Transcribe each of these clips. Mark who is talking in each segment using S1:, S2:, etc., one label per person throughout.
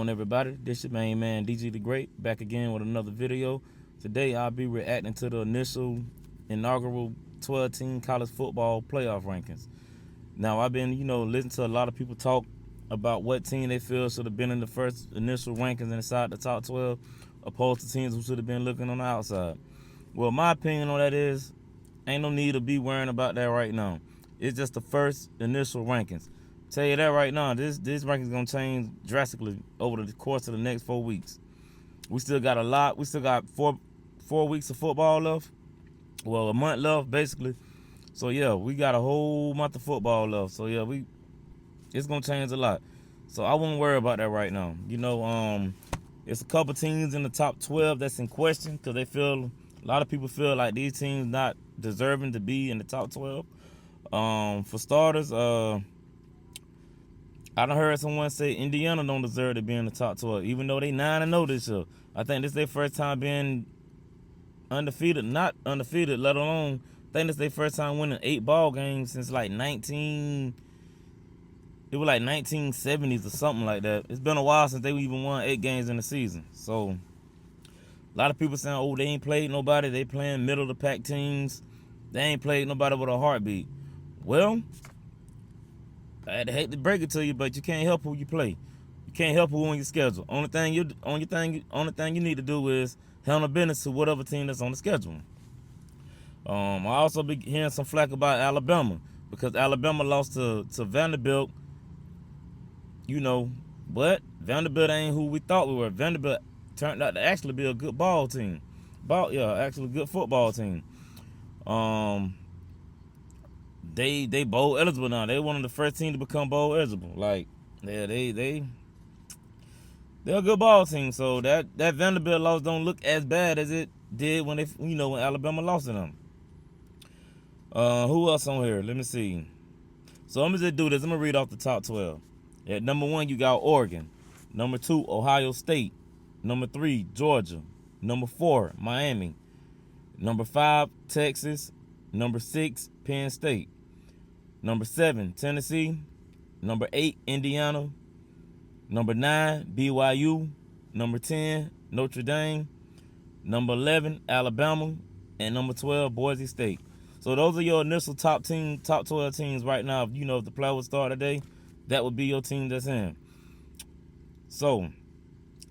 S1: on, everybody? This your main man, DG the Great, back again with another video. Today, I'll be reacting to the inaugural 12-team college football playoff rankings. Now, I've been, listening to a lot of people talk about what team they feel should have been in the first initial rankings inside the top 12, opposed to teams who should have been looking on the outside. Well, my opinion on that is, ain't no need to be worrying about that right now. It's just the first initial rankings. Tell you that right now, this ranking is gonna change drastically over the course of the next 4 weeks. We still got a lot. We still got four weeks of football left. Well, a month left basically. So yeah, we got a whole month of football left. So yeah, it's gonna change a lot. So I wouldn't worry about that right now. It's a couple teams in the top 12 that's in question because a lot of people feel like these teams not deserving to be in the top 12. For starters, I done heard someone say Indiana don't deserve to be in the top 12, even though they 9-0 this year. I think this is their first time being undefeated, not undefeated, let alone, I think this is their first time winning 8 ball games since like 1970s or something like that. It's been a while since they even won 8 games in the season. So, a lot of people saying, oh, they ain't played nobody. They playing middle of the pack teams. They ain't played nobody with a heartbeat. Well, I'd hate to break it to you, but you can't help who you play. You can't help who on your schedule. Only thing you need to do is handle business to whatever team that's on the schedule. I also be hearing some flack about Alabama because Alabama lost to Vanderbilt. But Vanderbilt ain't who we thought we were. Vanderbilt turned out to actually be a good ball team. Actually a good football team. They bowl eligible now. They one of the first teams to become bowl eligible. Like, yeah, they're a good ball team. So that Vanderbilt loss don't look as bad as it did when when Alabama lost to them. Who else on here? Let me see. So I'm gonna just do this. I'm gonna read off the top 12. At number 1, you got Oregon. Number 2, Ohio State. Number 3, Georgia. Number 4, Miami. Number 5, Texas. Number 6, Penn State. Number 7, Tennessee. Number 8, Indiana. Number 9, BYU. Number 10, Notre Dame. Number 11, Alabama. And number 12, Boise State. So those are your initial top 12 teams right now. If the play would start today, that would be your team that's in. So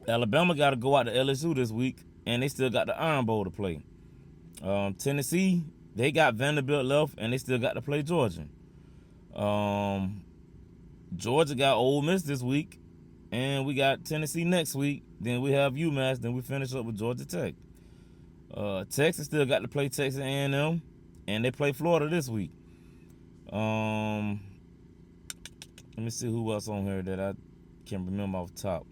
S1: Alabama got to go out to LSU this week, and they still got the Iron Bowl to play. Tennessee, they got Vanderbilt left, and they still got to play Georgia. Georgia got Ole Miss this week, and we got Tennessee next week. Then we have UMass. Then we finish up with Georgia Tech. Texas still got to play Texas A&M, and they play Florida this week. Let me see who else on here that I can remember off the top.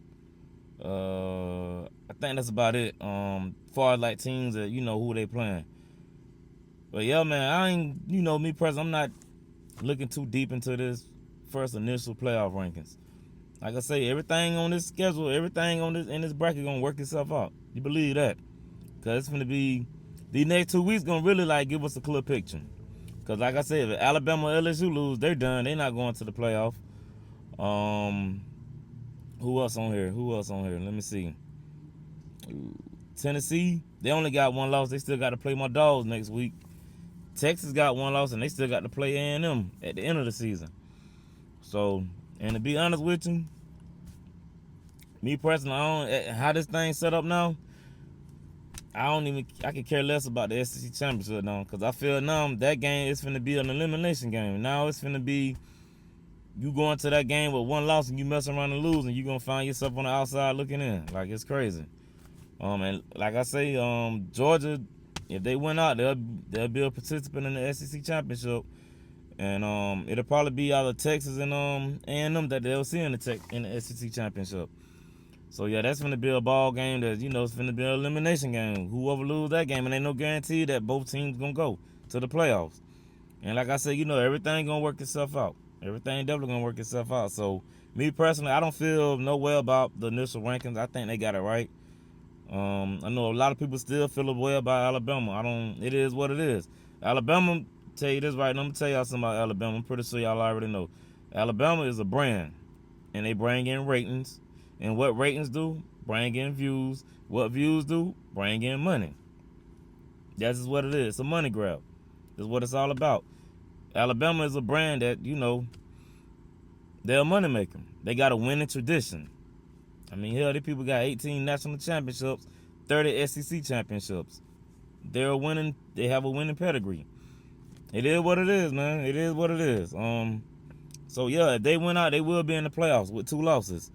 S1: I think that's about it. Far as like teams that who they playing. But yeah, man, I ain't me personally, I'm not looking too deep into this first initial playoff rankings. Like I say, everything on this schedule, everything in this bracket gonna work itself out. You believe that? Cause it's gonna be these next 2 weeks gonna really like give us a clear picture. Cause like I said, if Alabama or LSU lose, they're done. They're not going to the playoff. Who else on here? Let me see. Tennessee, they only got 1 loss. They still got to play my Dogs next week. Texas got 1 loss, and they still got to play A&M at the end of the season. So, and to be honest with you, me personally, how this thing set up now, I could care less about the SEC championship now, because I feel now that game is finna be an elimination game. Now it's finna be you going to that game with 1 loss and you messing around and losing, you gonna find yourself on the outside looking in. Like, it's crazy. And like I say, Georgia, if they win out, they'll be a participant in the SEC championship, and it'll probably be either Texas and A&M that they'll see in the SEC championship. So yeah, that's gonna be a ball game that it's gonna be an elimination game. Whoever lose that game, and ain't no guarantee that both teams gonna go to the playoffs. And like I said, everything gonna work itself out. Everything definitely gonna work itself out. So me personally, I don't feel no way about the initial rankings. I think they got it right. I know a lot of people still feel a way about Alabama. It is what it is. Alabama, tell you this right now, I'm gonna tell y'all something about Alabama. I'm pretty sure y'all already know. Alabama is a brand, and they bring in ratings, And what ratings do? Bring in views. What views do? Bring in money. That's just what it is. It's a money grab. That's what it's all about. Alabama is a brand that, they're a money maker. They got a winning tradition. I mean, hell, these people got 18 national championships, 30 SEC championships. They have a winning pedigree. It is what it is, man. It is what it is. So yeah, if they went out, they will be in the playoffs with 2 losses.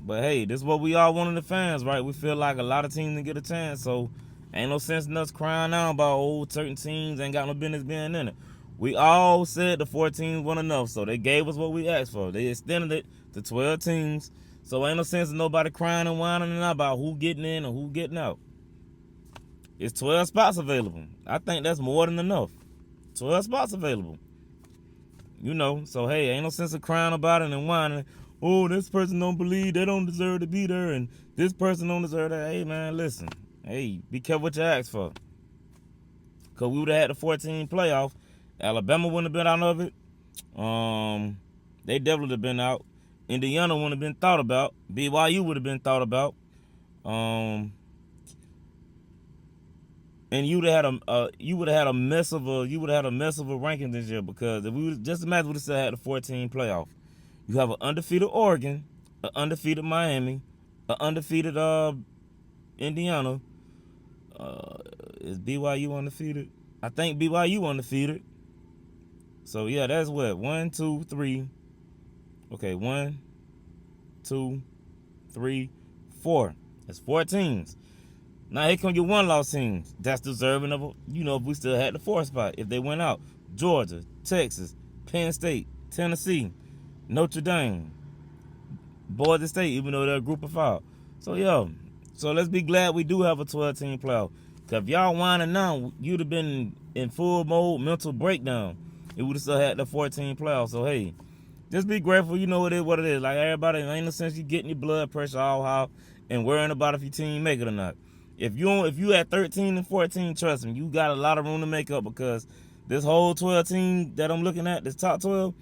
S1: But hey, this is what we all wanted the fans, right? We feel like a lot of teams didn't get a chance, so ain't no sense in us crying out about certain teams ain't got no business being in it. We all said the 4 teams weren't enough, so they gave us what we asked for. They extended it to 12 teams, so ain't no sense in nobody crying and whining about who getting in and who getting out. It's 12 spots available. I think that's more than enough. 12 spots available. So hey, ain't no sense of crying about it and whining. Oh, this person don't believe they don't deserve to be there, and this person don't deserve that. Hey, man, listen. Hey, be careful what you ask for. Because we would have had the 14 playoff. Alabama wouldn't have been out of it. They definitely would have been out. Indiana wouldn't have been thought about. BYU would have been thought about. And you would have had a mess of a ranking this year, because if we would just imagine we still had the 14 playoff. You have an undefeated Oregon, an undefeated Miami, an undefeated Indiana. Is BYU undefeated? I think BYU undefeated. So yeah, that's what 1, 2, 3. Okay, 1, 2, 3, 4. That's 4 teams. Now here come your 1-loss teams. That's deserving of if we still had the 4th spot. If they went out, Georgia, Texas, Penn State, Tennessee, Notre Dame, Boise State, even though they're a group of 5. So yeah, let's be glad we do have a 12-team playoff. Cause if y'all whining now, you'd have been in full mode mental breakdown. It would have still had the 14 playoff. So hey, just be grateful. You know it is what it is. Like everybody, ain't no sense you getting your blood pressure all high and worrying about if your team make it or not. If you at 13 and 14, trust me, you got a lot of room to make up, because this whole 12 team that I'm looking at, this top 12,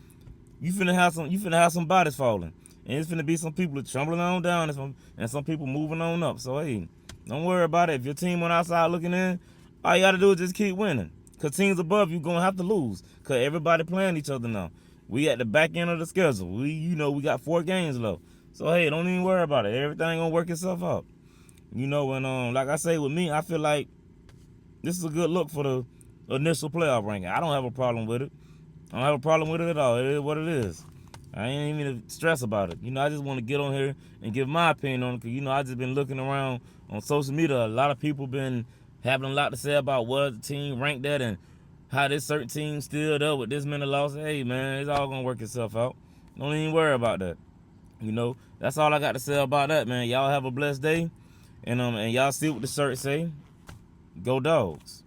S1: you finna have some bodies falling, and it's finna be some people trembling on down, and some people moving on up. So hey, don't worry about it. If your team on outside looking in, all you gotta do is just keep winning, cause teams above you gonna have to lose, cause everybody playing each other now. We at the back end of the schedule. We got 4 games left. So hey, don't even worry about it. Everything gonna work itself out. And like I say, with me, I feel like this is a good look for the initial playoff ranking. I don't have a problem with it. I don't have a problem with it at all. It is what it is. I ain't even stress about it. I just want to get on here and give my opinion on it, because I just been looking around on social media. A lot of people been having a lot to say about what the team ranked at and how this certain team still there with this many losses. Hey man, it's all gonna work itself out. Don't even worry about that. That's all I got to say about that, man. Y'all have a blessed day. And y'all see what the shirt say. Go Dogs.